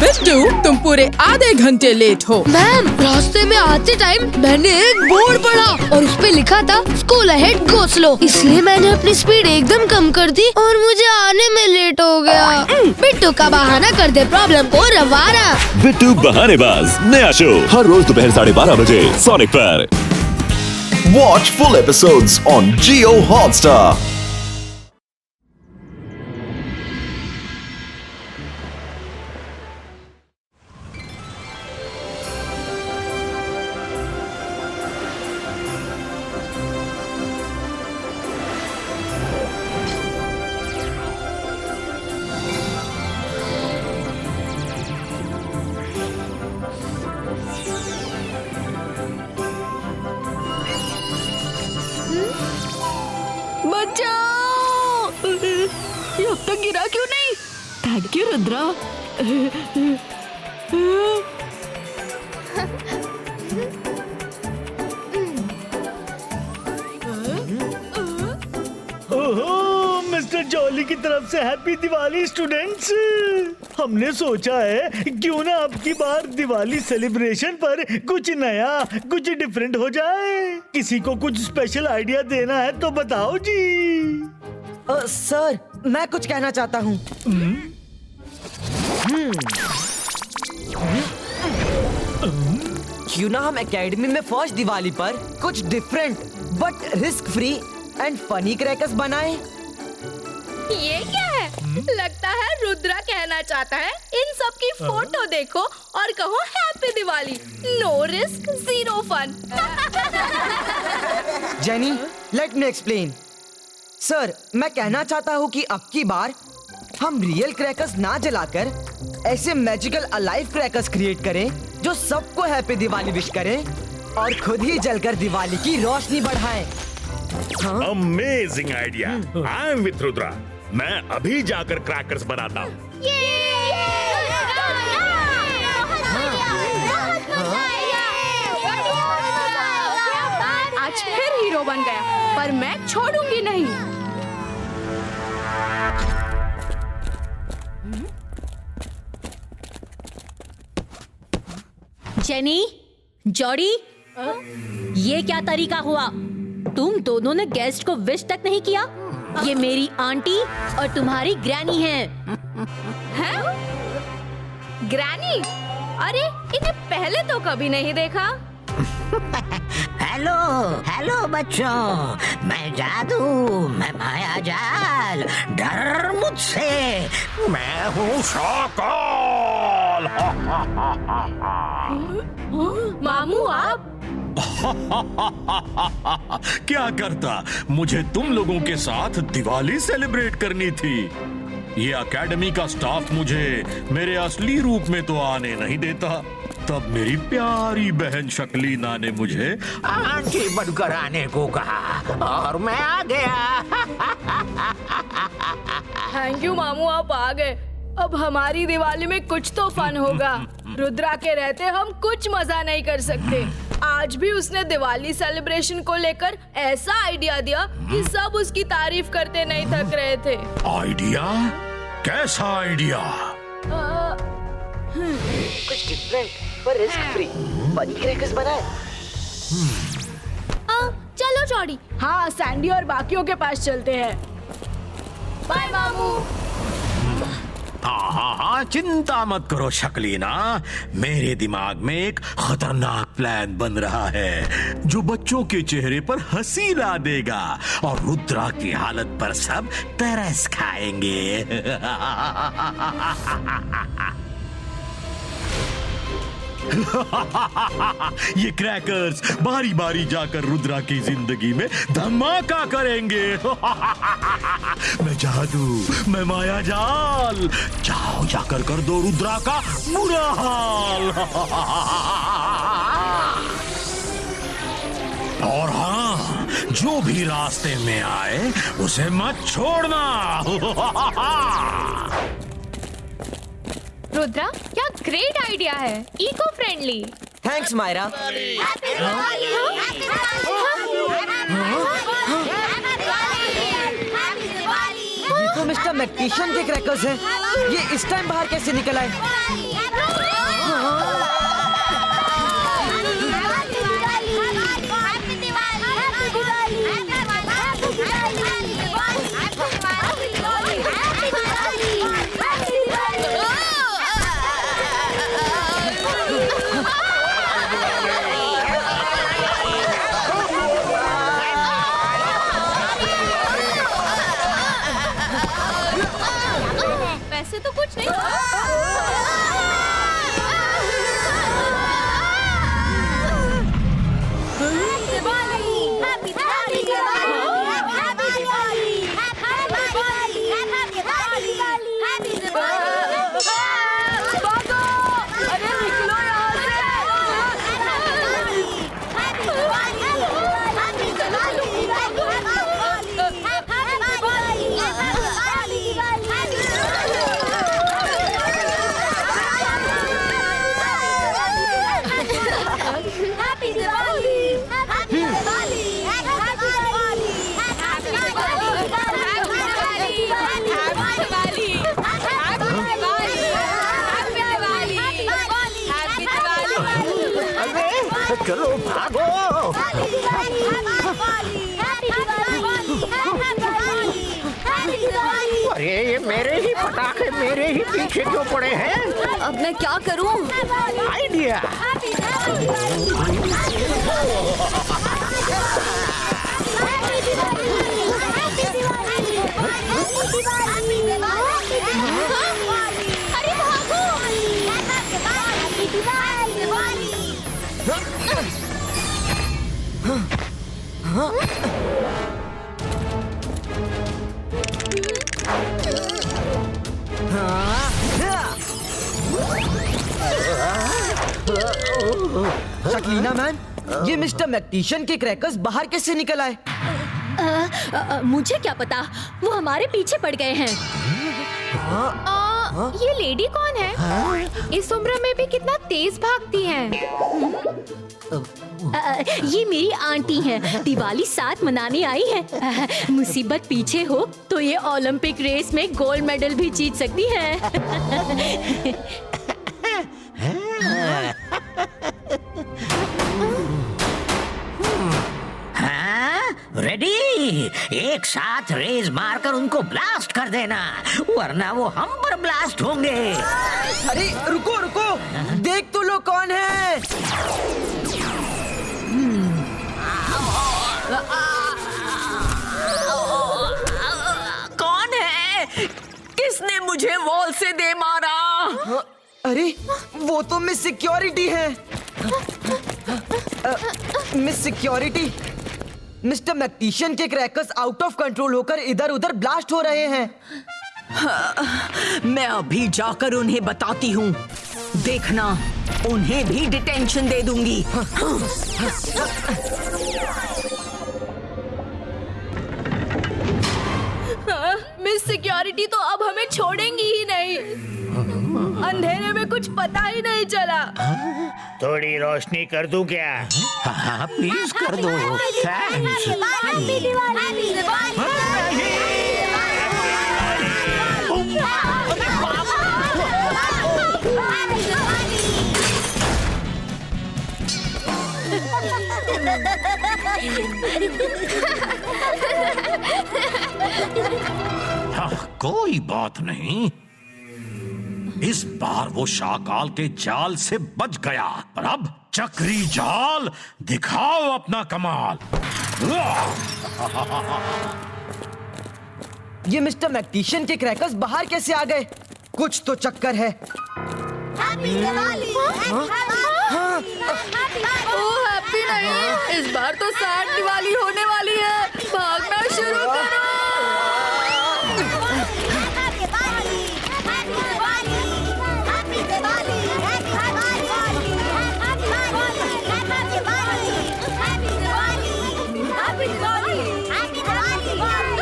बिट्टू, तुम पूरे आधे घंटे लेट हो। मैम, रास्ते में आते टाइम मैंने एक बोर्ड पढ़ा और उस पे लिखा था स्कूल अहेड गो स्लो, इसलिए मैंने अपनी स्पीड एकदम कम कर दी और मुझे आने में लेट हो गया। बिट्टू का बहाना कर दे प्रॉब्लम को रवाना। बिट्टू बहानेबाज नया शो हर रोज दोपहर 12:30 बजे सोनिक पर। Watch full episodes on Jio Hotstar. बचाओ! ये अब तक गिरा क्यों नहीं? Thank you Rudra. ओहो, मिस्टर जॉली की तरफ से हैप्पी दिवाली स्टूडेंट्स। हमने सोचा है क्यों ना अब की बार दिवाली सेलिब्रेशन पर कुछ नया, कुछ डिफरेंट हो जाए। किसी को कुछ स्पेशल आइडिया देना है तो बताओ जी। सर, मैं कुछ कहना चाहता हूँ। क्यों ना हम एकेडमी में फर्स्ट दिवाली पर कुछ different but risk free and funny crackers बनाएं? ये क्या है? लगता है रुद्रा कहना चाहता है इन सब की फोटो देखो और कहो happy Diwali, no risk zero fun. Jenny, let me explain. Sir, मैं कहना चाहता हूँ कि अब की बार हम रियल क्रैकर्स ना जलाकर ऐसे मैजिकल अलाइव क्रैकर्स क्रिएट करें जो सबको हैप्पी दिवाली विश करें और खुद ही जलकर दिवाली की रोशनी बढ़ाएं। Amazing idea. I am with Rudra. मैं अभी जाकर क्रैकर्स बनाता हूँ। आज फिर हीरो बन गया, पर मैं छोड़ूंगी नहीं। जेनी, जॉडी, ये क्या तरीका हुआ? तुम दोनों ने गेस्ट को विश तक नहीं किया। ये मेरी आंटी और तुम्हारी ग्रैनी है। हैं? ग्रैनी? अरे इन्हें पहले तो कभी नहीं देखा। हेलो हेलो बच्चों, मैं जादू, मैं मायाजाल, डर मुझसे, मैं हूँ शाकाल। मामू आप? क्या करता, मुझे तुम लोगों के साथ दिवाली सेलिब्रेट करनी थी। ये एकेडमी का स्टाफ मुझे मेरे असली रूप में तो आने नहीं देता। तब मेरी प्यारी बहन शकलीना ने मुझे आंटी बनकर आने को कहा और मैं आ गया। थैंक यू मामू, आप आ गए। अब हमारी दिवाली में कुछ तो फन होगा। रुद्रा के रहते हम कुछ मजा नहीं कर सकते। आज भी उसने दिवाली सेलिब्रेशन को लेकर ऐसा आइडिया दिया कि सब उसकी तारीफ करते नहीं थक रहे थे। आइडिया? कैसा आइडिया? कुछ डिफरेंट पर रिस्क फ्री फनी क्रैकर्स बनाएं। चलो जॉडी। हाँ, सैंडी और बाकियों के पास चलते हैं। बाय मामू। हाँ, चिंता मत करो शकलीना। मेरे दिमाग में एक खतरनाक प्लान बन रहा है जो बच्चों के चेहरे पर हंसी ला देगा और रुद्रा की हालत पर सब तरस खाएंगे। ये क्रैकर्स बारी बारी जाकर रुद्रा की जिंदगी में धमाका करेंगे। मैं जादू, मैं मायाजाल, जाओ जाकर कर दो रुद्रा का बुरा हाल। और हाँ, जो भी रास्ते में आए उसे मत छोड़ना। रुद्रा, क्या ग्रेट आइडिया है, इको फ्रेंडली। थैंक्स मायरा। ये तो मिस्टर मैक्टिशियन के क्रैकर्स हैं। ये इस टाइम बाहर कैसे निकल आए? चलो भागो। अरे ये मेरे ही पटाखे मेरे ही पीछे क्यों पड़े हैं? अब मैं क्या करूं? आइडिया। अरे भागो! शकीना मैन, ये मिस्टर मैक्टिशियन के क्रैकर्स बाहर कैसे निकल आए? मुझे क्या पता, वो हमारे पीछे पड़ गए हैं। ये लेडी कौन है? इस उम्र में भी कितना तेज भागती है। ये मेरी आंटी हैं, दिवाली साथ मनाने आई है। मुसीबत पीछे हो तो ये ओलंपिक रेस में गोल्ड मेडल भी जीत सकती है। रेडी? एक साथ रेज मारकर उनको ब्लास्ट कर देना, वरना वो हम पर ब्लास्ट होंगे। अरे रुको रुको, देख तो लो कौन है। कौन है? किसने मुझे वॉल से दे मारा? अरे वो तो मिस सिक्योरिटी है। मिस सिक्योरिटी, मिस्टर मैक्टिशियन के क्रैकर्स आउट ऑफ कंट्रोल होकर इधर उधर ब्लास्ट हो रहे हैं। मैं अभी जाकर उन्हें बताती हूँ। देखना, उन्हें भी डिटेंशन दे दूंगी। मिस सिक्योरिटी तो अब हमें छोड़ेंगी ही नहीं। अंधेरे में कुछ पता ही नहीं चला। थोड़ी रोशनी कर दूं क्या? हाँ प्लीज कर दो। थैंक्स। कोई बात नहीं, इस बार वो शाकाल के जाल से बच गया। पर अब चक्री जाल, दिखाओ अपना कमाल। ये मिस्टर मैक्टिशियन के क्रैकर्स बाहर कैसे आ गए? कुछ तो चक्कर है। ओह हैप्पी नहीं, इस बार तो सैड दिवाली होने वाली है। भागना शुरू करो।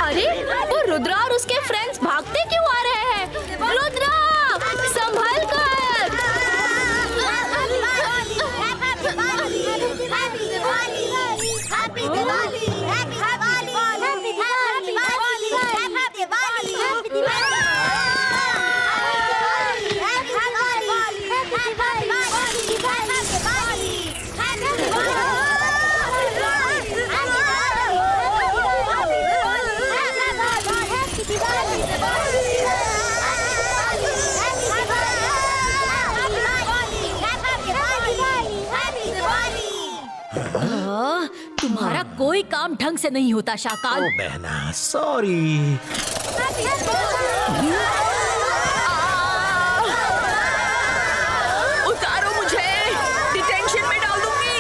अरे वो रुद्रा और उसके फ्रेंड्स भागते क्यों आ रहे हैं? रुद्रा, संभल कर। तुम्हारा कोई काम ढंग से नहीं होता शाकाल। ओ बहना, सॉरी। उतारो मुझे, डिटेंशन में डाल दूंगी।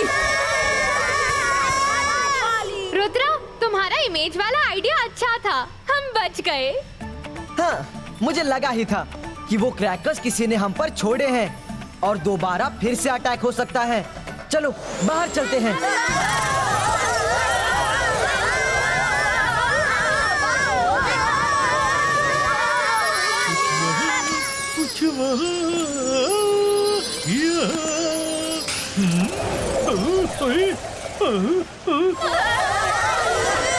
रुद्रा, तुम्हारा इमेज वाला आइडिया अच्छा था, हम बच गए। हाँ, मुझे लगा ही था कि वो क्रैकर्स किसी ने हम पर छोड़े हैं और दोबारा फिर से अटैक हो सकता है। चलो बाहर चलते हैं।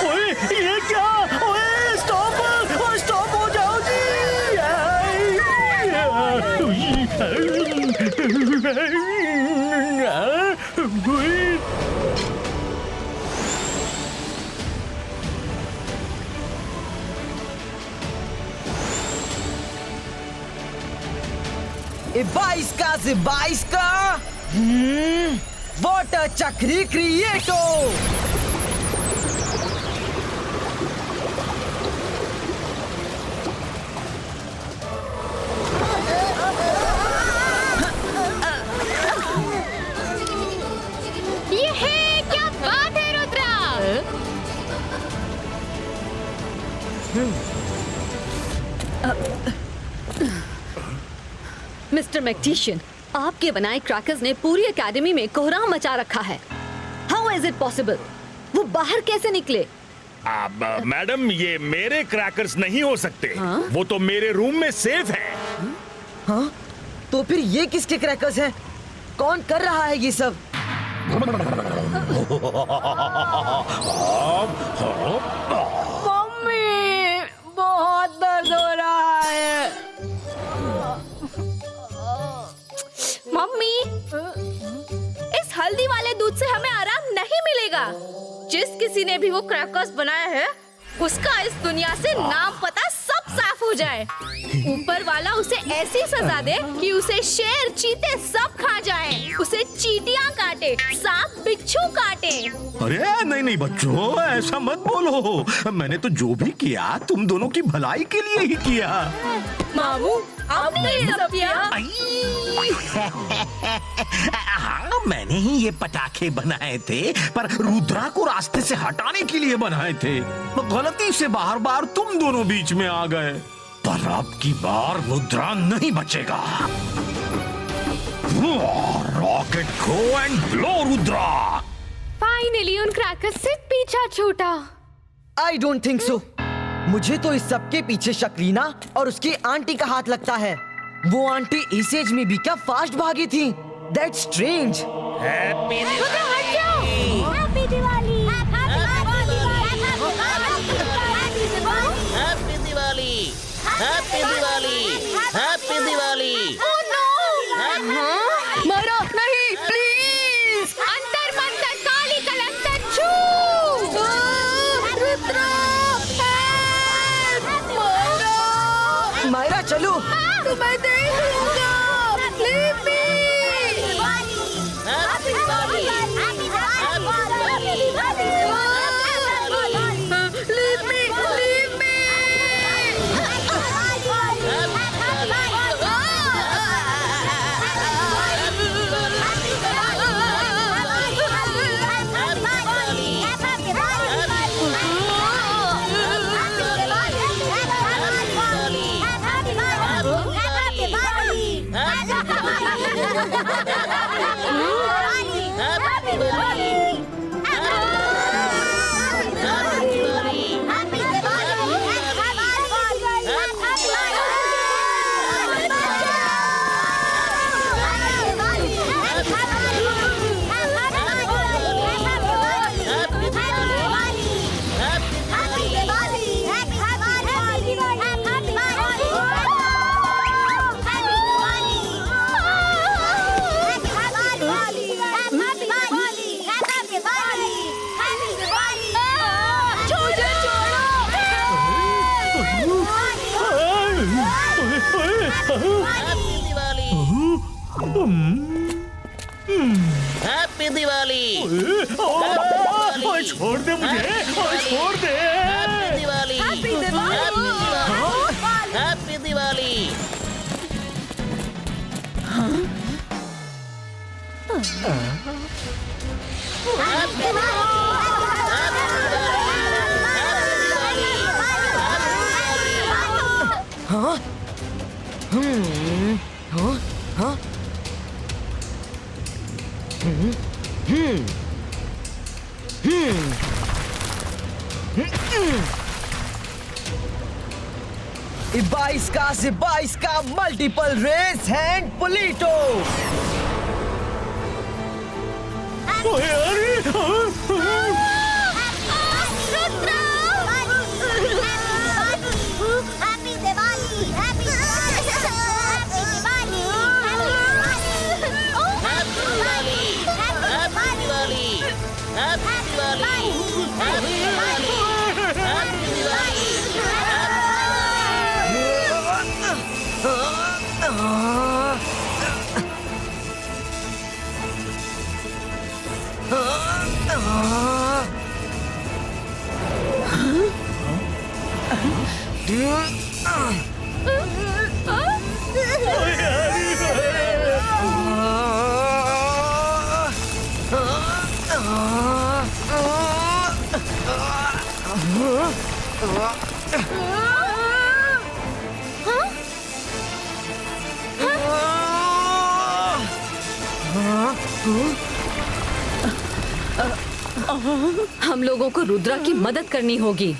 ओए ये क्या? ओए स्टॉप हो जाओ जी। 22 का से 22 का वाटर चक्री क्रिएटो। ये है, क्या बात है रुद्रा। मिस्टर मैक्टिशियन, आपके बनाए क्रैकर्स ने पूरी एकेडमी में कोहराम मचा रखा है। How is it possible? वो बाहर कैसे निकले? अब मैडम, ये मेरे क्रैकर्स नहीं हो सकते। वो तो मेरे रूम में सेफ है। हाँ? तो फिर ये किसके क्रैकर्स हैं? कौन कर रहा है ये सब? मम्मी, बहुत दर्द हो रहा है। मम्मी, इस हल्दी वाले दूध से हमें आराम नहीं मिलेगा। जिस किसी ने भी वो क्रैकर्स बनाया है, उसका इस दुनिया से नाम पता सब साफ हो जाए। ऊपर वाला उसे ऐसी सजा दे कि उसे शेर चीते सब खा जाएं, उसे चींटियां काटे, सांप बिच्छू काटे। अरे नहीं नहीं बच्चों, ऐसा मत बोलो। मैंने तो जो भी किया तुम दोनों की भलाई के लिए ही किया। मामू, आपने ये सब किया? हाँ, मैंने ही ये पटाखे बनाए थे, पर रुद्रा को रास्ते से हटाने के लिए बनाए थे। गलती से बार बार तुम दोनों बीच में आ गए। पर अब की बार रुद्रा नहीं बचेगा। Rocket go and blow Rudra. Finally उन क्रैकर्स से पीछा छूटा। I don't think so. मुझे तो इस सब के पीछे शकरीना और उसकी आंटी का हाथ लगता है। वो आंटी इस एज में भी क्या फास्ट भागी थी। That's strange. Happy Diwali. Happy Diwali. Happy Diwali. मरो नहीं, प्लीज। अंतर मंतर काली कलंतर छू। रुद्रा, मरो। मायरा चलो। तुम्हें देख लूंगा। Leave me. Leave me, leave me. Happy Diwali. छोड़ दे मुझे, छोड़ दे। हैप्पी दिवाली। हैप्पी दिवाली। हाँ? हाँ? हाँ? बाईस का से 22 का मल्टीपल रेस हैंड पुलीटो। हैप्पी दिवाली। हैप्पी हम लोगों को रुद्रा की मदद करनी होगी।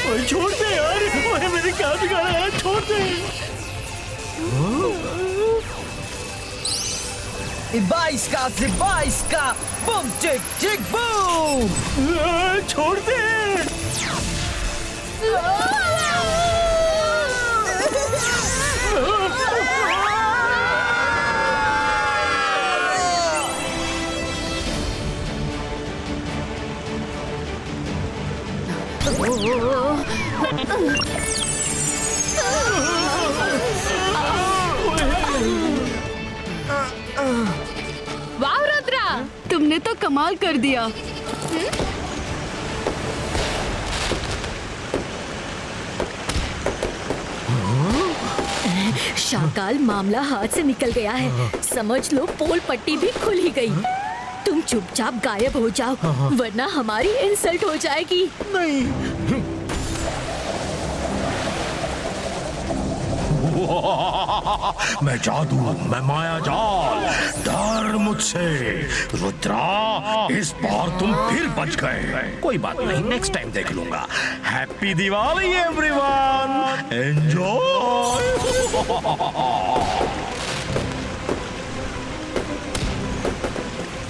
ओए छोड़ दे यार, ओए मेरे क्या बिगाड़ा यार, छोड़ दे। Ibaiska, boom chick chick boom। छोड़ दे। वाह रुद्रा, तुमने तो कमाल कर दिया। शाकाल, मामला हाथ से निकल गया है। समझ लो पोल पट्टी भी खुल ही गई। तुम चुपचाप गायब हो जाओ, वरना हमारी इंसल्ट हो जाएगी। नहीं। मैं जादू, मैं माया जाल, डर मुझसे। रुद्रा, इस बार तुम फिर बच गए। कोई बात नहीं, नेक्स्ट टाइम देख लूंगा। Happy Diwali everyone, enjoy.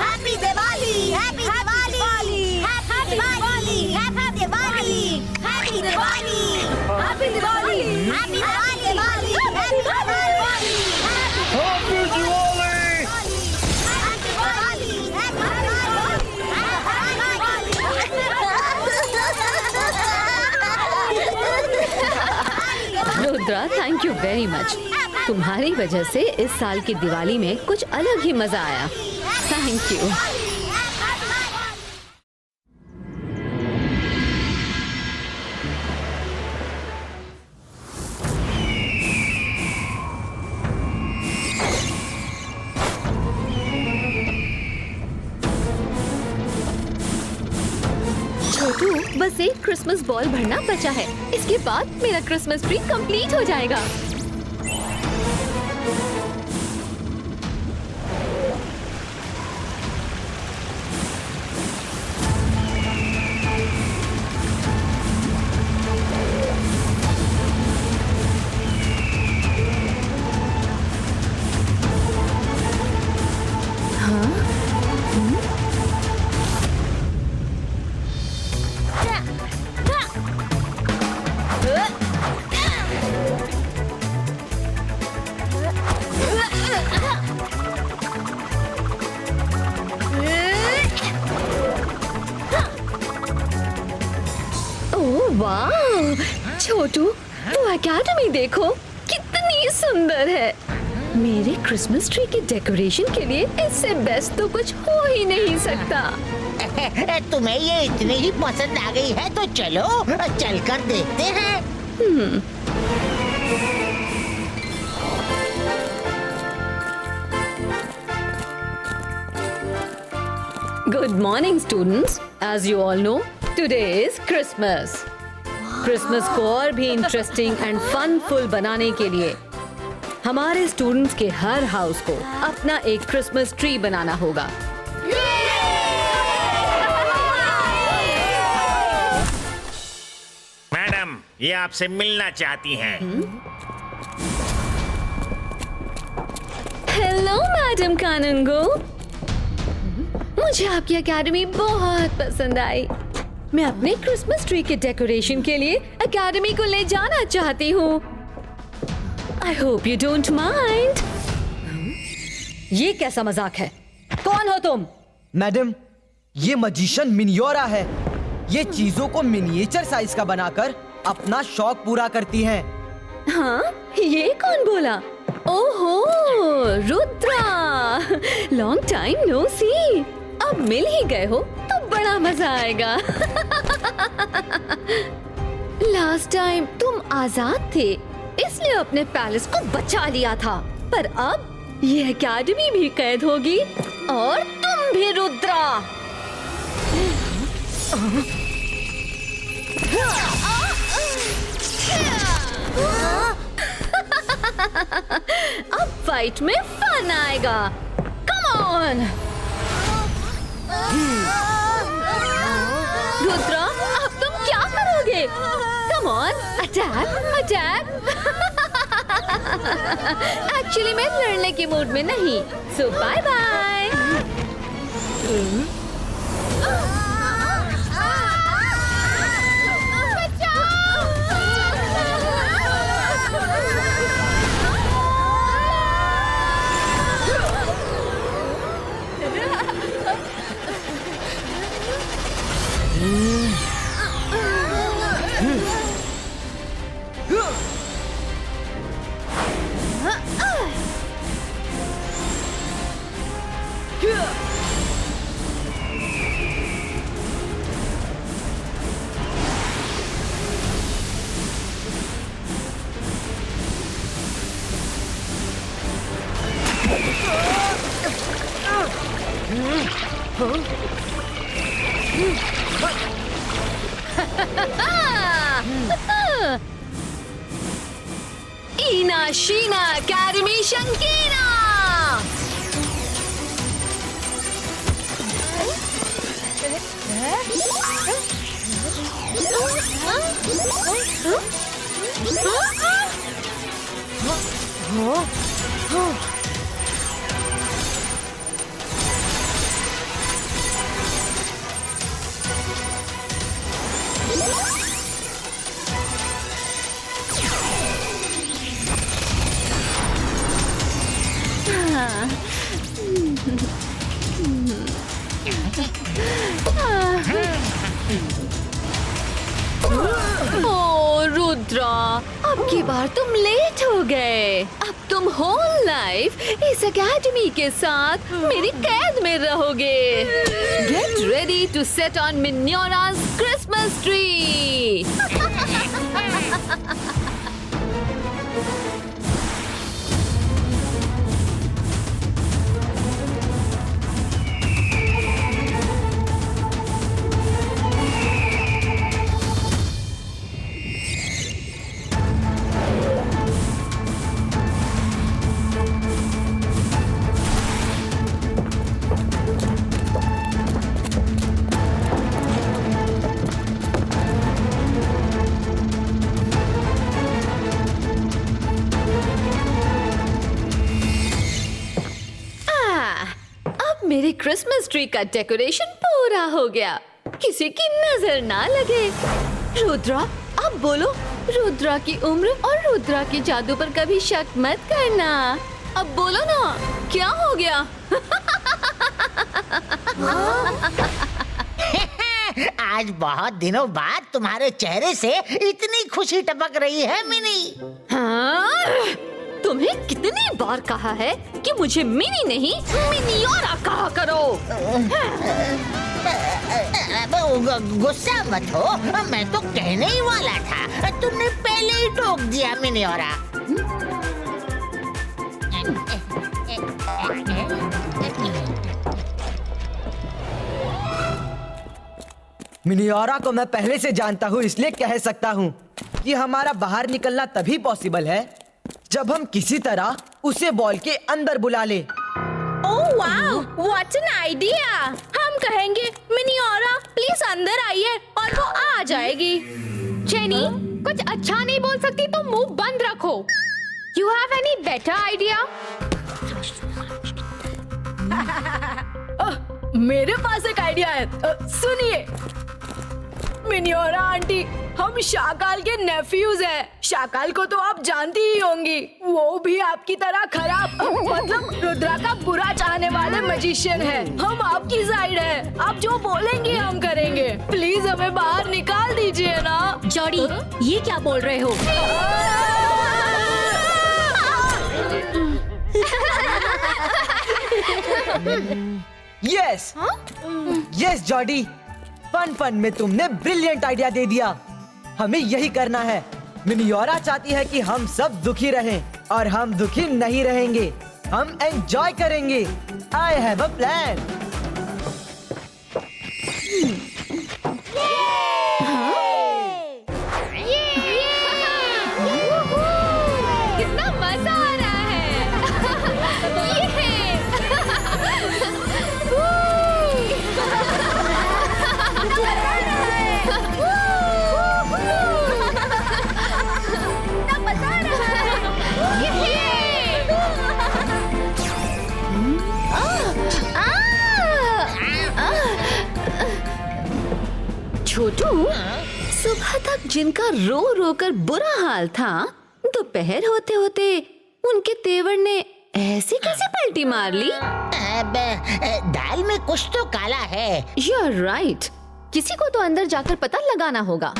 Happy Diwali, happy Diwali, happy Diwali, happy Diwali, happy Diwali, happy Diwali, happy Diwali, happy Diwali, Rudra, thank you very much. तुम्हारी वजह से इस साल की दिवाली में कुछ अलग ही मजा आया। Thank you. छोटू, बस एक क्रिसमस बॉल भरना बचा है। इसके बाद मेरा क्रिसमस ट्री कंप्लीट हो जाएगा। वाह छोटू, वो एकेडमी देखो कितनी सुंदर है। मेरे क्रिसमस ट्री की डेकोरेशन के लिए इससे बेस्ट तो कुछ हो ही नहीं सकता। तुम्हें ये इतनी ही पसंद आ गई है तो चलो चलकर देखते हैं। Good morning students. As you all know, today is Christmas. Christmas को और भी इंटरेस्टिंग एंड फनफुल बनाने के लिए हमारे स्टूडेंट्स के हर हाउस को अपना एक क्रिसमस ट्री बनाना होगा। मैडम, ये आपसे मिलना चाहती हैं। हेलो मैडम कानूंगो, मुझे आपकी एकेडमी बहुत पसंद आई। मैं अपने क्रिसमस ट्री के डेकोरेशन के लिए एकेडमी को ले जाना चाहती हूँ। I hope you don't mind. ये कैसा मजाक है? कौन हो तुम? मैडम, ये मजिशियन मिनियोरा है। ये चीजों को मिनिएचर साइज का बनाकर अपना शौक पूरा करती हैं। हाँ, ये कौन बोला? ओहो, रुद्रा। लॉन्ग टाइम नो सी। अब मिल ही गए हो तो बड़ा मजा आएगा। लास्ट टाइम तुम आजाद थे, इसलिए अपने पैलेस को बचा लिया था, पर अब ये एकेडमी भी कैद होगी और तुम भी रुद्रा। अब फाइट में फन आएगा। कम ऑन रुद्रा, अब तुम क्या करोगे? Come on, attack attack. Actually मैं लड़ने के मूड में नहीं, सो बाय बाय। ईना शीना अकेडमी शंकीना। ओ रुद्रा, अब की बार तुम लेट हो गए। अब तुम होल लाइफ इस एकेडमी के साथ मेरी कैद में रहोगे। Get ready to set on मिन्योरा's क्रिसमस ट्री। मेरी क्रिसमस ट्री का डेकोरेशन पूरा हो गया, किसी की नजर ना लगे। रुद्रा, अब बोलो, रुद्रा की उम्र और रुद्रा की जादू पर कभी शक मत करना। अब बोलो ना, क्या हो गया? आज बहुत दिनों बाद तुम्हारे चेहरे से इतनी खुशी टपक रही है मिनी। हाँ? तुम्हें कितनी बार कहा है कि मुझे मिनी नहीं मिनियोरा कहा करो। गुस्सा मत हो, मैं तो कहने ही वाला था, तुमने पहले ही टोक दिया मिनियोरा। मिनियोरा को मैं पहले से जानता हूँ, इसलिए कह सकता हूँ कि हमारा बाहर निकलना तभी पॉसिबल है जब हम किसी तरह उसे बॉल के अंदर बुला ले। Oh wow, what an idea. हम कहेंगे मिनियोरा प्लीज अंदर आइए और वो आ जाएगी। जेनी, कुछ अच्छा नहीं बोल सकती तो मुंह बंद रखो। You have any better idea? मेरे पास एक आइडिया है, सुनिए। मिनियोरा आंटी, हम शाकाल के नेफ्यूज हैं। शाकाल को तो आप जानती ही होंगी, वो भी आपकी तरह खराब मतलब रुद्रा का बुरा चाहने वाले मैजिशियन है। हम आपकी साइड है, आप जो बोलेंगे हम करेंगे। प्लीज हमें बाहर निकाल दीजिए ना। जॉडी, ये क्या बोल रहे हो? यस यस जॉडी, फन में तुमने ब्रिलियंट आइडिया दे दिया। हमें यही करना है। मिनियोरा चाहती है कि हम सब दुखी रहें और हम दुखी नहीं रहेंगे। हम एंजॉय करेंगे। I have a plan. कितना मजा आ रहा है। छोटू, सुबह तक जिनका रो रो कर बुरा हाल था, दोपहर होते होते उनके तेवर ने ऐसी कैसे पलटी मार ली? दाल में कुछ तो काला है। You're right. किसी को तो अंदर जाकर पता लगाना होगा।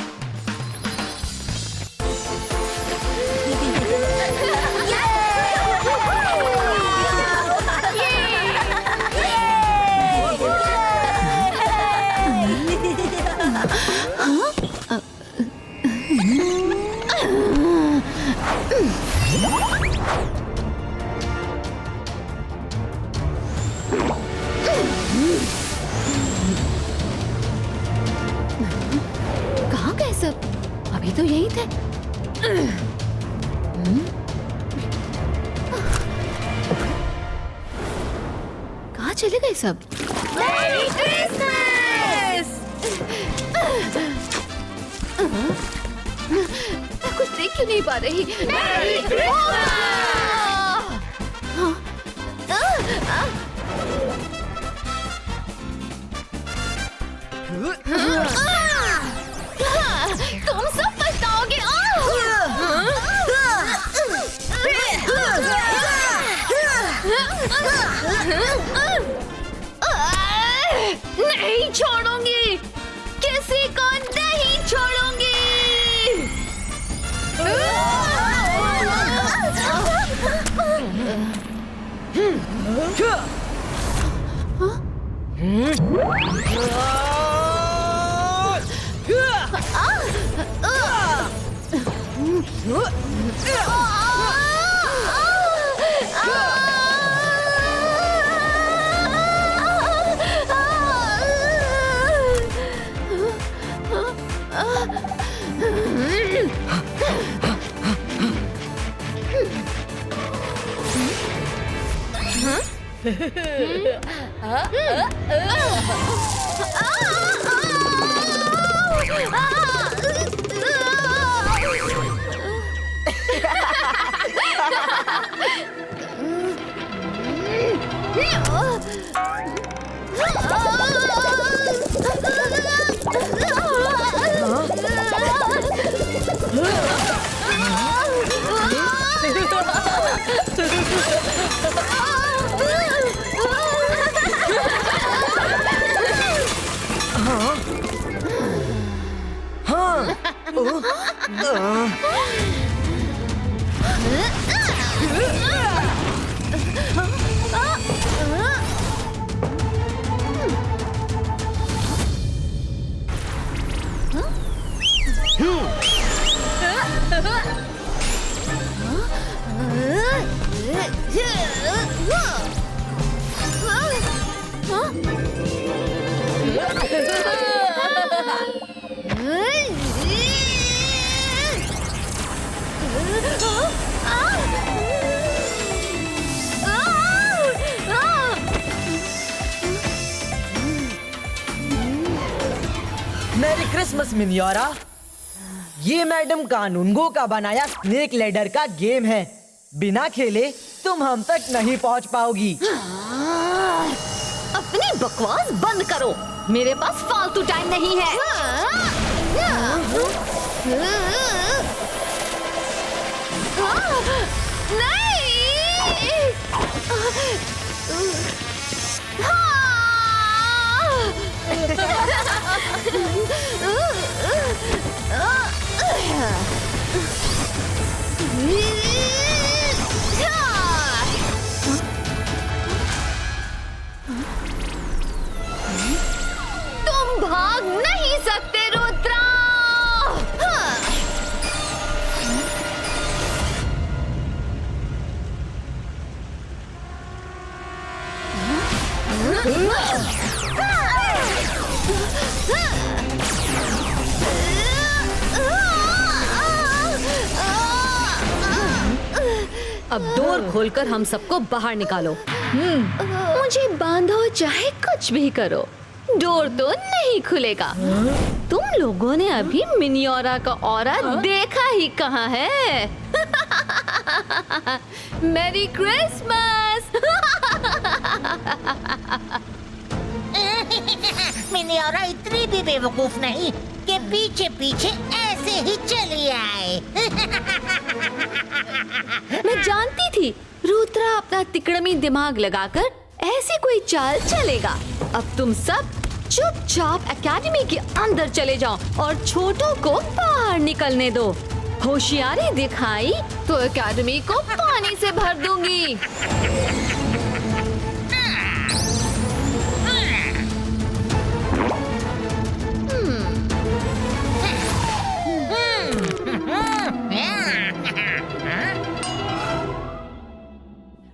कहाँ गए सब? अभी तो यही थे। कहाँ चले गए सब? Merry Christmas! मैं कुछ देख क्यों नहीं पा रही? Merry Christmas! तुम सब पछताओगे। नहीं छोड़ूंगी, किसी को नहीं छोड़ूंगी। Merry Christmas मिनियोरा। ये मैडम कानूनगो का बनाया स्नेक लैडर का गेम है। बिना खेले तुम हम तक नहीं पहुंच पाओगी। अपनी बकवास बंद करो, मेरे पास फालतू टाइम नहीं है। अब डोर खोलकर हम सबको बाहर निकालो। मुझे बांधो चाहे कुछ भी करो, डोर तो नहीं खुलेगा। तुम लोगों ने अभी मिनियोरा का ऑरा देखा ही कहाँ है? Merry Christmas. मिनियोरा इतनी भी बेवकूफ नहीं कि पीछे पीछे ऐसे ही चली आए। मैं जानती थी रुद्रा अपना तिकड़मी दिमाग लगाकर ऐसी कोई चाल चलेगा। अब तुम सब चुपचाप एकेडमी के अंदर चले जाओ और छोटों को बाहर निकलने दो। होशियारी दिखाई तो एकेडमी को पानी से भर दूंगी।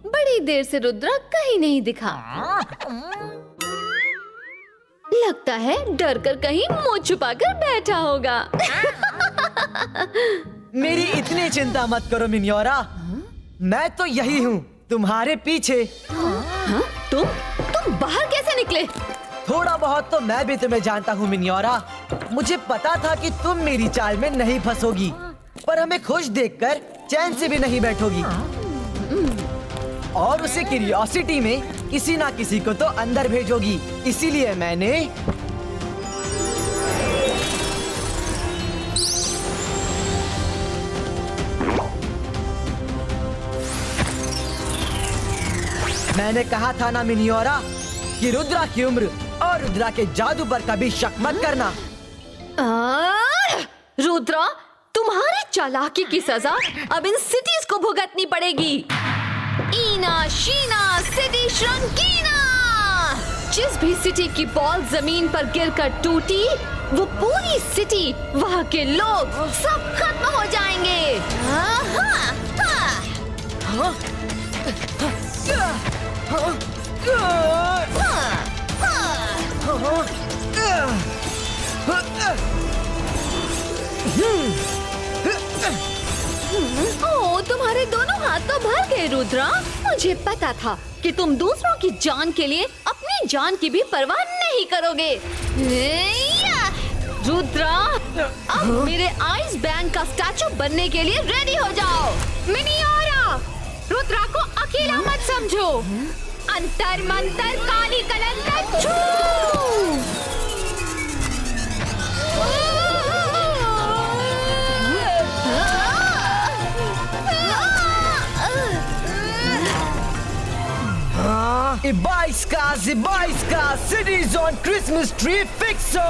बड़ी देर से रुद्रा कहीं नहीं दिखा। लगता है डर कर कहीं मुंह छुपाकर बैठा होगा। मेरी इतनी चिंता मत करो मिनियोरा, मैं तो यही हूँ तुम्हारे पीछे। तुम बाहर कैसे निकले? थोड़ा बहुत तो मैं भी तुम्हें जानता हूँ मिनियोरा। मुझे पता था कि तुम मेरी चाल में नहीं फंसोगी, पर हमें खुश देखकर चैन से भी नहीं बैठोगी और उसे क्यूरियोसिटी में किसी ना किसी को तो अंदर भेजोगी। इसीलिए मैंने कहा था ना मिनियोरा कि रुद्रा की उम्र और रुद्रा के जादू पर कभी शक मत करना। रुद्रा, तुम्हारी चालाकी की सजा अब इन सिटीज को भुगतनी पड़ेगी। ईना शीना सिटी श्रंकीना। जिस भी सिटी की बॉल जमीन पर गिरकर टूटी, वो पूरी सिटी, वहाँ के लोग सब खत्म हो जाएंगे। ओह, तुम्हारे दोनों हाथ तो भर गए रुद्रा। मुझे पता था कि तुम दूसरों की जान के लिए अपनी जान की भी परवाह नहीं करोगे। रुद्रा, अब मेरे आइस बैंक का स्टैचू बनने के लिए रेडी हो जाओ। मिनियोरा, रुद्रा को अकेला मत समझो। अंतर मंतर काली कलंतर छू। Ibaiska, cities on Christmas tree fixo.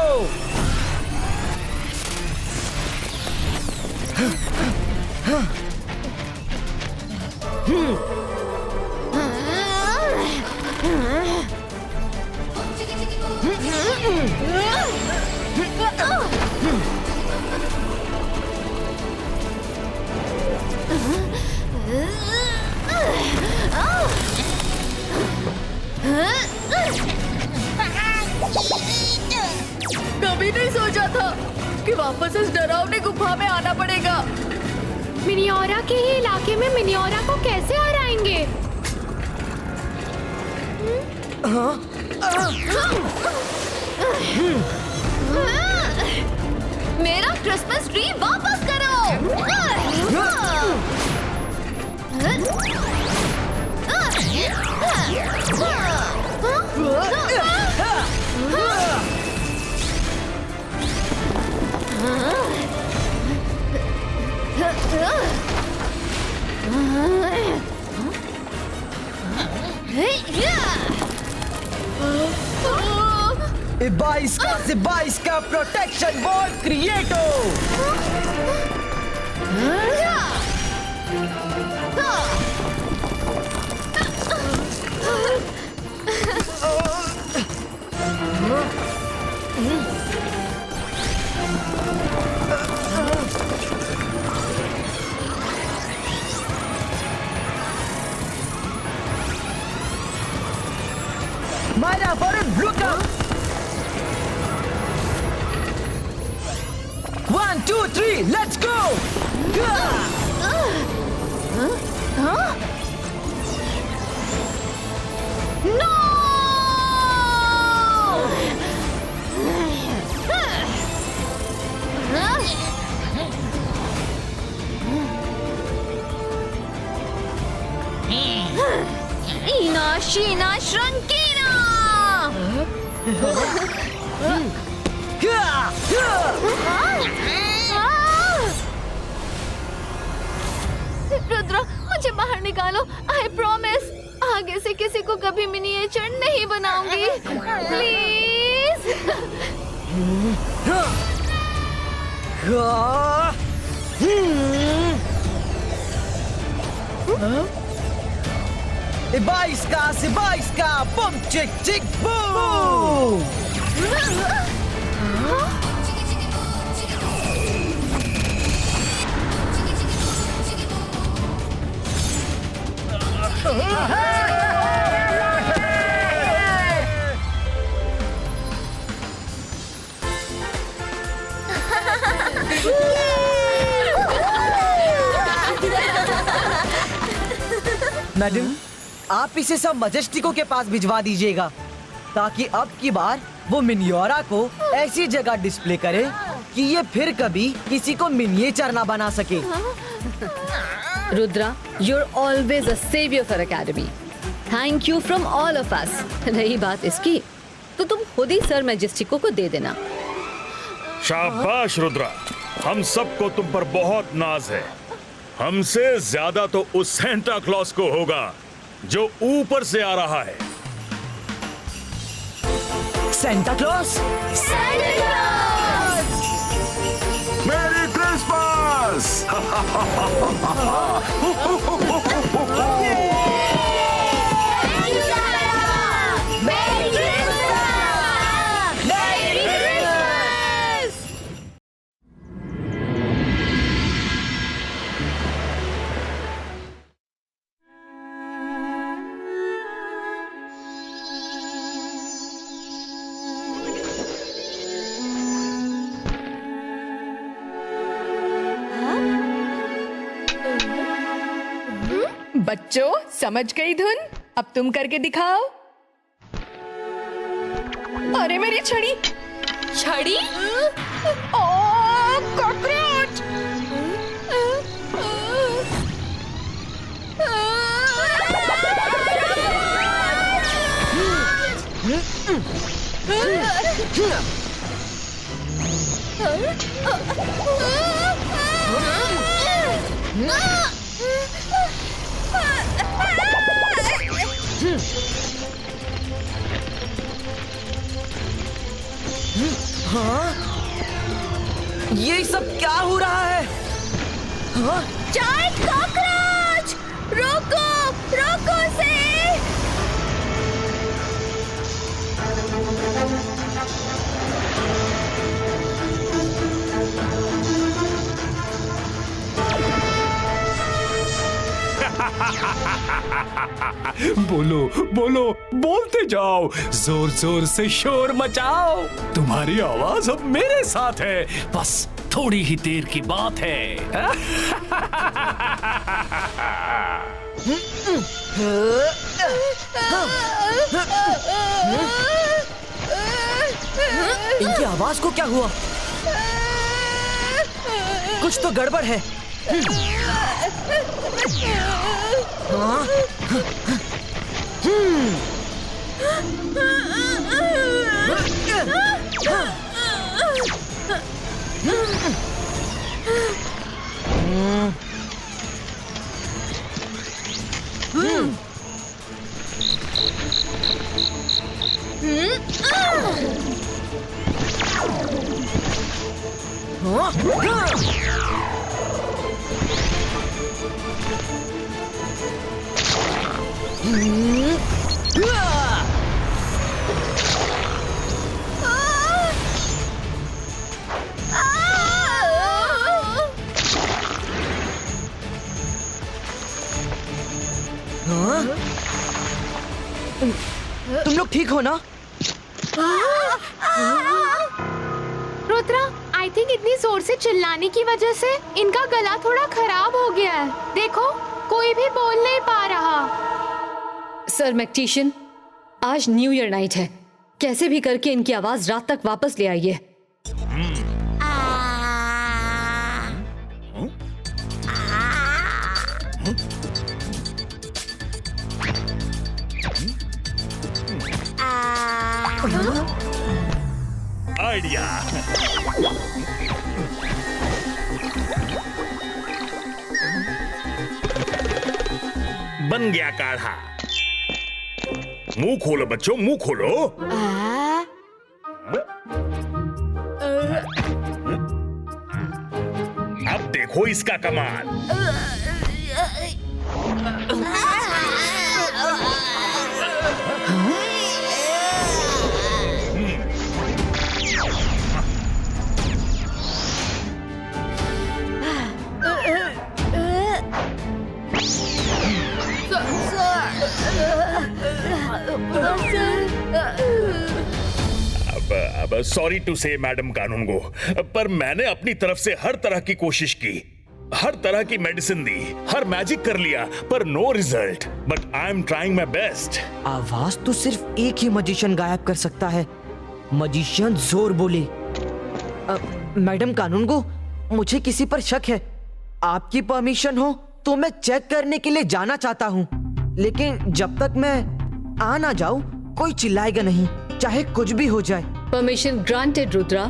कभी नहीं सोचा था कि वापस इस डरावनी गुफा में आना पड़ेगा। मिनियोरा के ही इलाके में मिनियोरा को कैसे हराएंगे? मेरा क्रिसमस ट्री वापस करो। Ibaiska protection ball creato. Myra, Varun, look up! 1, 2, 3, let's go! No! Ina, Sheena, Shrankina! Rudra, मुझे बाहर निकालो। आई प्रॉमिस आगे से किसी को कभी मिनिएचर नहीं बनाऊंगी। Please. Ibaiska, boom, chick, chick, boom! Madam, आप इसे सब मजेस्टिको के पास भिजवा दीजिएगा ताकि अब की बार वो मिनियोरा को ऐसी जगह डिस्प्ले करे कि ये फिर कभी किसी को मिनिएचर ना बना सके। Rudra, you're always a savior for Academy. Thank you from all of us. रही बात इसकी, तो तुम खुद ही सर मैजेस्टिको को दे देना। शाबाश रुद्रा, हम सबको तुम पर बहुत नाज है। हमसे ज्यादा तो उस सेंटा क्लॉज को होगा जो ऊपर से आ रहा है। Santa Claus? मेरी क्रिसमस! बच्चों, समझ गई धुन? अब तुम करके दिखाओ। अरे मेरी छड़ी! छड़ी? ओ, कॉकरोच! हाँ? ये सब क्या हो रहा है? हाँ? Giant cockroach! रोको! रोको उसे! बोलो बोलो, बोलते जाओ, जोर जोर से शोर मचाओ। तुम्हारी आवाज अब मेरे साथ है, बस थोड़ी ही देर की बात है। इनकी आवाज को क्या हुआ? कुछ तो गड़बड़ है। हाँ? तुम लोग ठीक हो ना? रुद्रा, आई थिंक इतनी जोर से चिल्लाने की वजह से इनका गला थोड़ा खराब हो गया है। देखो, कोई भी बोल नहीं पा रहा। सर मैक्टिशियन, आज न्यू ईयर नाइट है, कैसे भी करके इनकी आवाज रात तक वापस ले आइए। आइडिया। बन गया काढ़ा। मुंह खोलो बच्चों, मुंह खोलो। अब देखो इसका कमाल। अब सॉरी टू से मैडम कानूनगो, पर मैंने अपनी तरफ से हर तरह की कोशिश की, हर तरह की मेडिसिन दी, हर मैजिक कर लिया, पर no result. But I am trying my best. आवाज तो सिर्फ एक ही मजिशियन गायब कर सकता है। मजिशियन जोर बोले। मैडम कानूनगो, मुझे किसी पर शक है। आपकी परमिशन हो तो मैं चेक करने के लिए जाना चाहता हूँ, लेकिन जब तक मैं आ ना जाऊँ कोई चिल्लाएगा नहीं, चाहे कुछ भी हो जाए। Permission granted Rudra.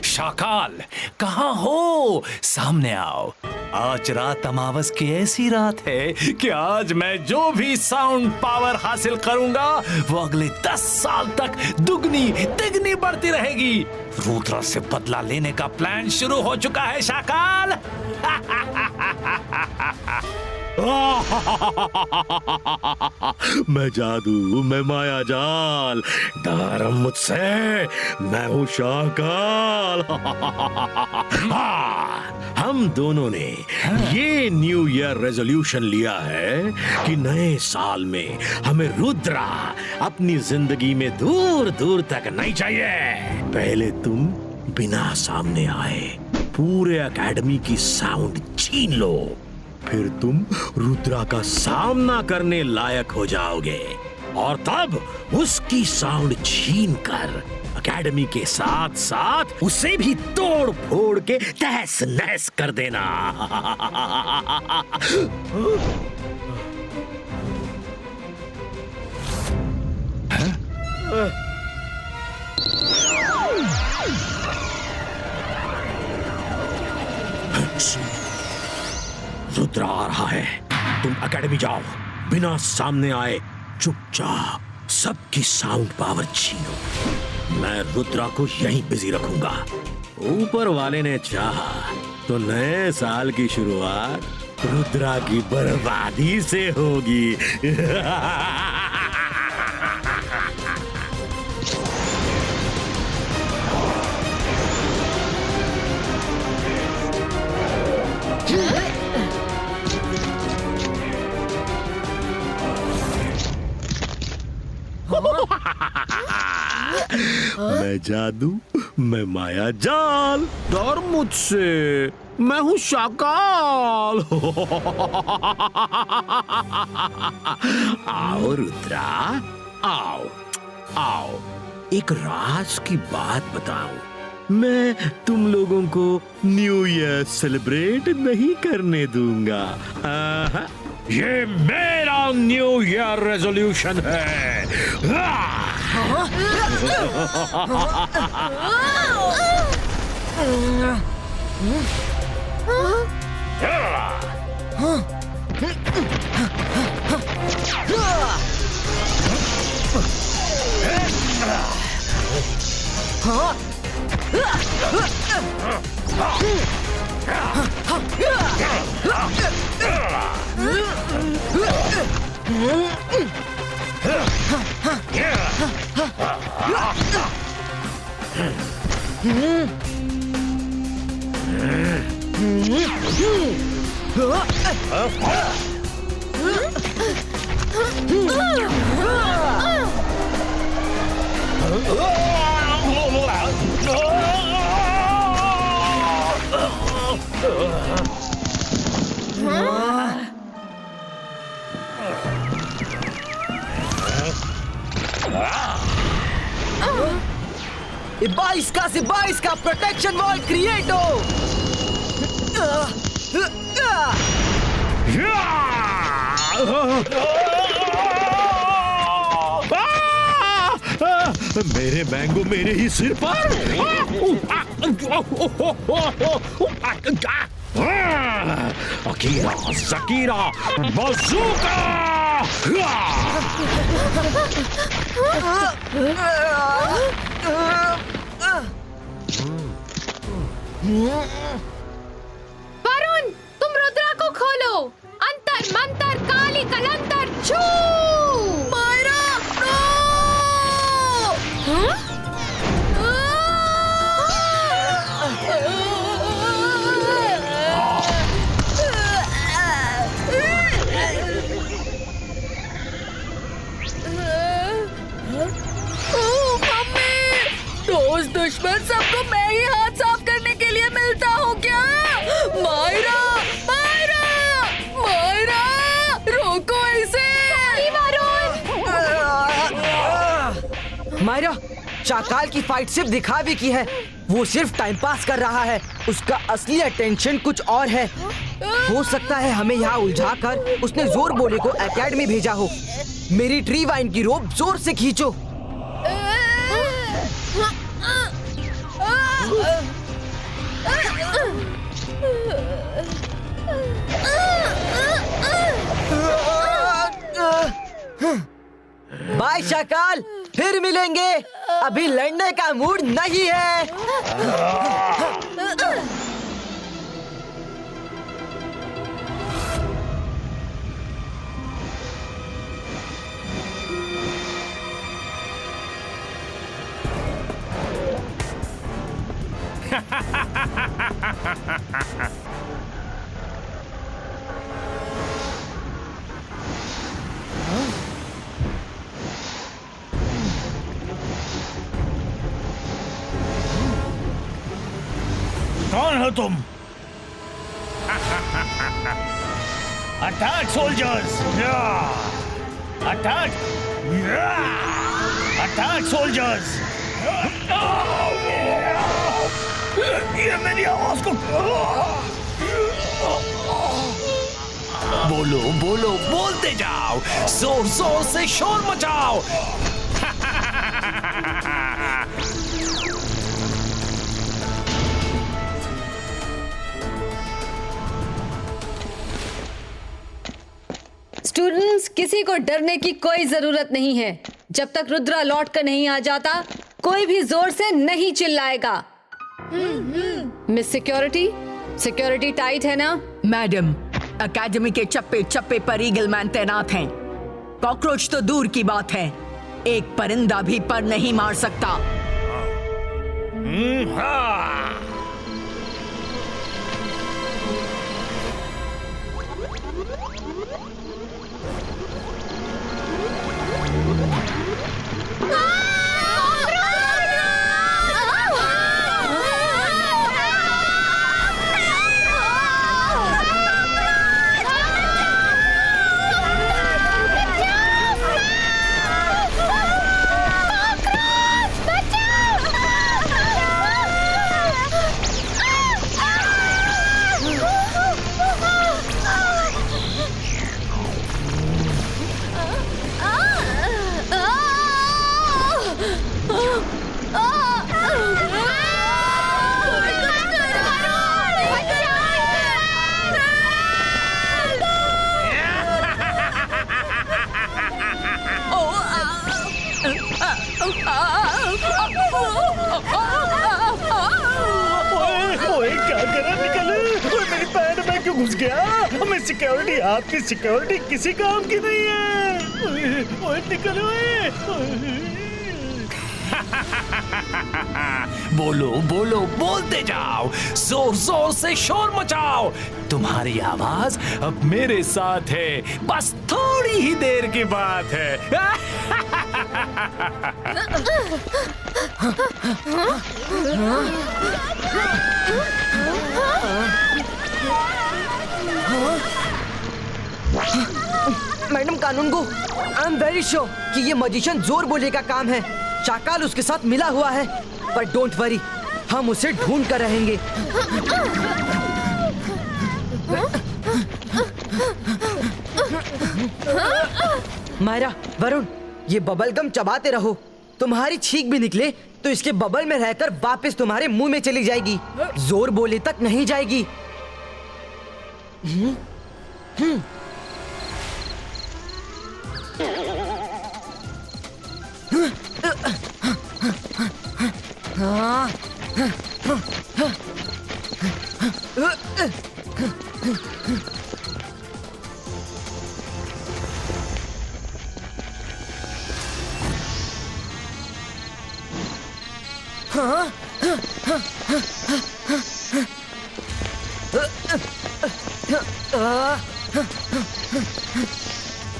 शाकाल, कहाँ हो? सामने आओ। आज रात अमावस की ऐसी रात है कि आज मैं जो भी साउंड पावर हासिल करूंगा वो अगले 10 साल तक दुगनी तिगनी बढ़ती रहेगी। रुद्रा से बदला लेने का प्लान शुरू हो चुका है शाकाल। मैं जादू, मैं माया जाल, डर मुझसे, मैं हूं शाकाल। हम दोनों ने ये न्यू ईयर रेजोल्यूशन लिया है कि नए साल में हमें रुद्रा अपनी जिंदगी में दूर दूर तक नहीं चाहिए। पहले तुम बिना सामने आए पूरे एकेडमी की साउंड छीन लो, फिर तुम रुद्रा का सामना करने लायक हो जाओगे, और तब उसकी साउंड छीन कर एकेडमी के साथ साथ उसे भी तोड़ फोड़ के तहस नहस कर देना। रुद्रा आ रहा है, तुम एकेडमी जाओ, बिना सामने आए चुपचाप सबकी साउंड पावर छीनो। मैं रुद्रा को यहीं बिजी रखूंगा। ऊपर वाले ने चाहा तो नए साल की शुरुआत रुद्रा की बर्बादी से होगी। मैं जादू, मैं माया जाल, डर मुझसे, मैं हूं शाकाल। आओ रुद्रा, आओ आओ, एक राज की बात बताऊं। मैं तुम लोगों को न्यू ईयर सेलिब्रेट नहीं करने दूंगा। ये मेरा न्यू ईयर रेजोल्यूशन है। 22 का प्रोटेक्शन वॉल क्रिएट हो। मेरे मैंगो मेरे ही सिर पर। Akira, ज़कीरा, bazooka! वरुण, तुम रुद्रा को खोलो। अंतर मंतर काली कलंतर छू। मायरा, रोज दुश्मन सबको मैं ही हाथ साफ करने के लिए मिलता हूँ क्या? मायरा, मायरा, मायरा, रोको इसे। मायरा, चाकाल की फाइट सिर्फ दिखावे की है। वो सिर्फ टाइम पास कर रहा है। उसका असली अटेंशन कुछ और है। हो सकता है हमें यहाँ उलझाकर उसने जोर बोले को एकेडमी भेजा हो। मेरी ट्री वाइन की रोप जोर से खींचो। बाय शाकाल, फिर मिलेंगे। अभी लड़ने का मूड नहीं है। कौन हो तुम? Attack soldiers! Attack! Attack soldiers! ये मेरी आवाज को बोलो बोलो, बोलते जाओ, जोर जोर से शोर मचाओ। स्टूडेंट्स, किसी को डरने की कोई जरूरत नहीं है। जब तक रुद्रा लौट कर नहीं आ जाता, कोई भी जोर से नहीं चिल्लाएगा। मिस सिक्योरिटी, सिक्योरिटी टाइट है ना? मैडम, एकेडमी के चप्पे चप्पे पर ईगल मैन तैनात हैं। कॉकरोच तो दूर की बात है, एक परिंदा भी पर नहीं मार सकता। घुस गया। मैं सिक्योरिटी, आपकी सिक्योरिटी किसी काम की नहीं है। ओए निकलो। बोलो बोलो बोलते जाओ, जोर जोर से शोर मचाओ। तुम्हारी आवाज अब मेरे साथ है, बस थोड़ी ही देर की बात है। Madam Kanungo, I am very sure कि ये मजिशियन जोर बोले का काम है। चाकाल उसके साथ मिला हुआ है, पर डोंट वरी, हम उसे ढूंढ कर रहेंगे। मायरा, वरुण, ये बबल गम चबाते रहो। तुम्हारी छींक भी निकले तो इसके बबल में रहकर वापस तुम्हारे मुंह में चली जाएगी, जोर बोले तक नहीं जाएगी।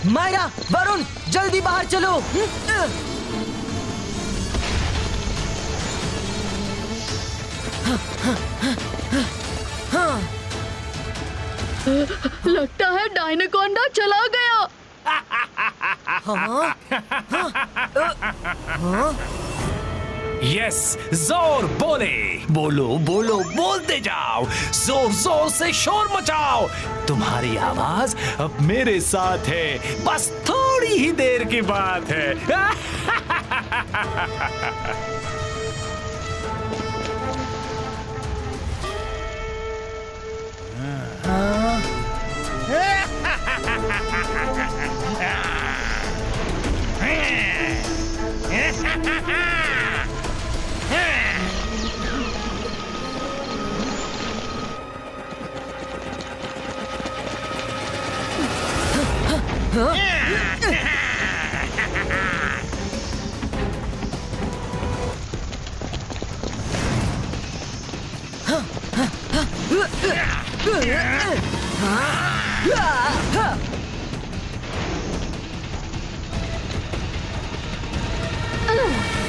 मायरा, वरुण, जल्दी बाहर चलो। लगता है डायनाकोंडा चला गया। यस, जोर बोले, बोलो बोलो बोलते जाओ, जोर जोर से शोर मचाओ। तुम्हारी आवाज अब मेरे साथ है, बस थोड़ी ही देर की बात है।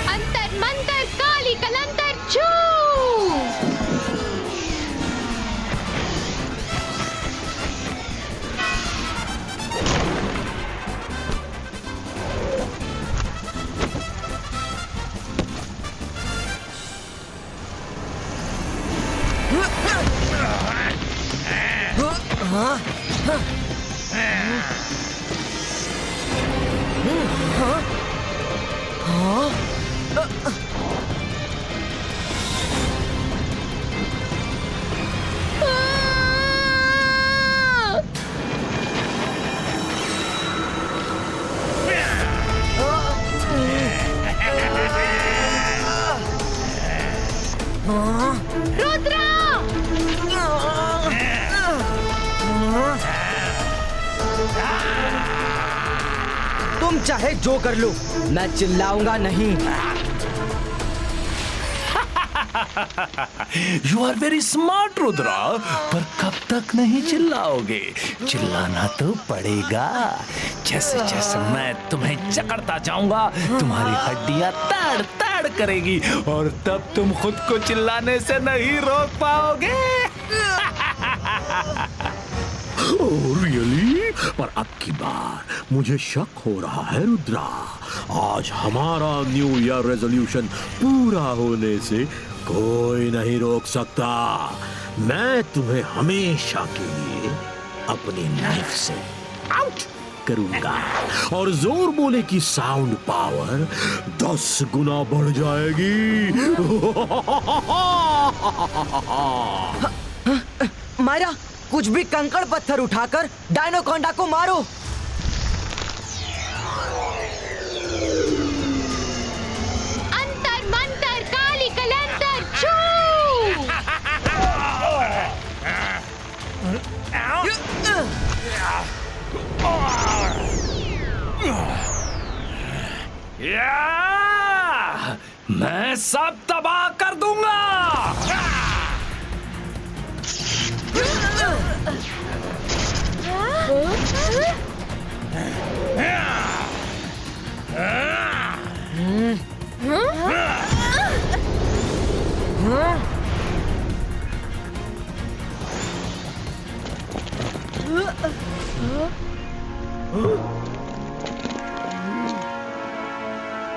अंतर मंतर काली कलंतर छू। रुद्रा! तुम चाहे जो कर लो, मैं चिल्लाऊंगा नहीं। You are very smart Rudra, पर कब तक नहीं चिल्लाओगे? चिल्लाना तो पड़ेगा। जैसे जैसे मैं तुम्हें जकड़ता जाऊंगा, तुम्हारी हड्डियां ताड़ ताड़ करेगी और तब तुम खुद को चिल्लाने से नहीं रोक पाओगे। Oh really? पर अब की बार मुझे शक हो रहा है रुद्रा। आज हमारा न्यू ईयर रेजोल्यूशन पूरा होने से कोई नहीं रोक सकता। मैं तुम्हें हमेशा के लिए अपनी नाइफ से आउट करूंगा और जोर बोले की साउंड पावर 10 गुना बढ़ जाएगी। मायरा, कुछ भी कंकड़ पत्थर उठाकर डायनाकोंडा को मारो। अंतर मंतर काली कलंतर छू। मैं सब तबाह कर दूंगा।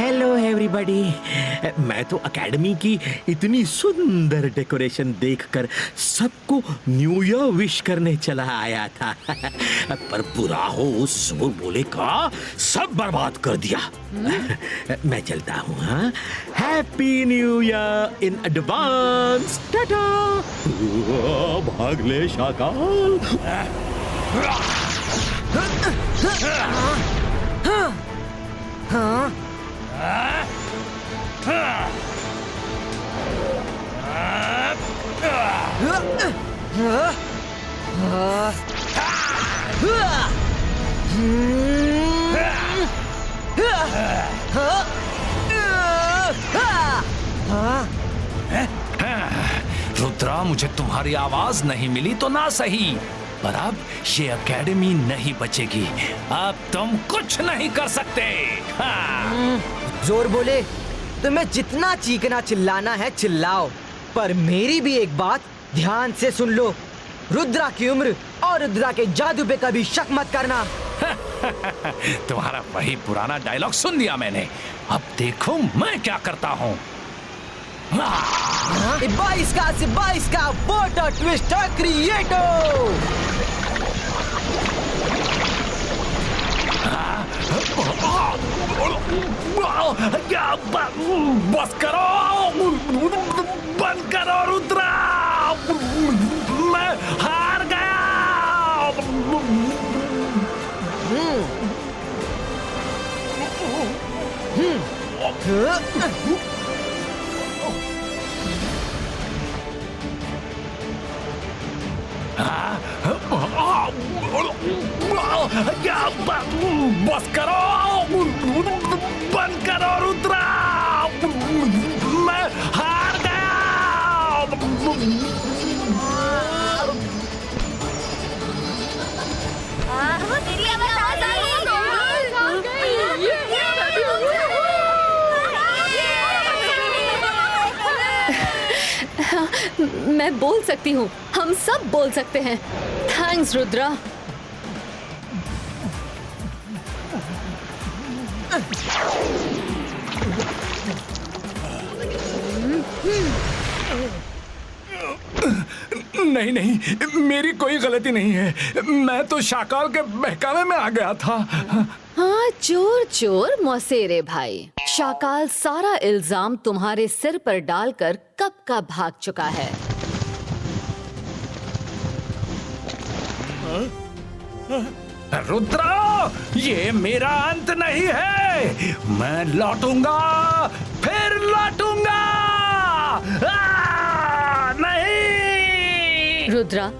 Hello everybody. मैं तो एकेडमी की इतनी सुंदर डेकोरेशन देखकर सबको न्यू ईयर विश करने चला आया था पर बुरा हो उस शोर बोले का सब बर्बाद कर दिया। मैं चलता हूँ। हाँ, happy new year in advance. Tata. भाग ले शाकाल। हाँ रुद्रा, मुझे तुम्हारी आवाज नहीं मिली तो ना सही, पर अब ये एकेडमी नहीं बचेगी। अब तुम कुछ नहीं कर सकते। हाँ। जोर बोले तुम्हें जितना चीखना चिल्लाना है चिल्लाओ, पर मेरी भी एक बात ध्यान से सुन लो। रुद्रा की उम्र और रुद्रा के जादू पे कभी शक मत करना। तुम्हारा वही पुराना डायलॉग सुन लिया मैंने। अब देखो मैं क्या करता हूँ। 22 का वाटर ट्विस्टर क्रिएटो। बस करो, बंद करो रुद्रा, मैं हार गया। बस करो, बंद करो रुद्रा, मैं हार गया। मैं बोल सकती हूँ, हम सब बोल सकते हैं। थैंक्स रुद्रा। नहीं नहीं, मेरी कोई गलती नहीं है। मैं तो शाकाल के बहकावे में आ गया था। हाँ, चोर चोर मौसेरे भाई। शाकाल सारा इल्जाम तुम्हारे सिर पर डालकर कब का भाग चुका है। रुद्रा, ये मेरा अंत नहीं है। मैं लौटूंगा, फिर लौटूंगा। नहीं। रुद्रा,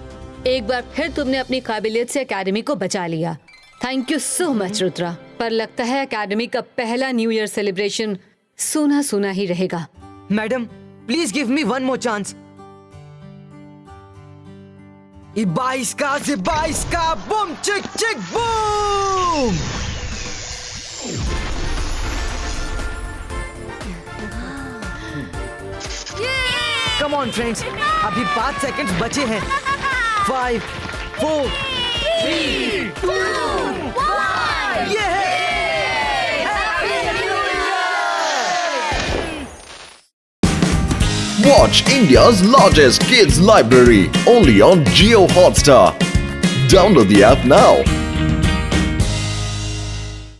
एक बार फिर तुमने अपनी काबिलियत से एकेडमी को बचा लिया। Thank you so much Rudra. पर लगता है एकेडमी का पहला न्यू ईयर सेलिब्रेशन सूना सूना ही रहेगा। Madam, please give me one more chance. 22 का बूम चिक चिक बूम। कम ऑन फ्रेंड्स, अभी 5 सेकंड्स बचे हैं। 5, 4, 3, 2, 1। ये Watch India's largest kids library only on Jio Hotstar. Download the app now.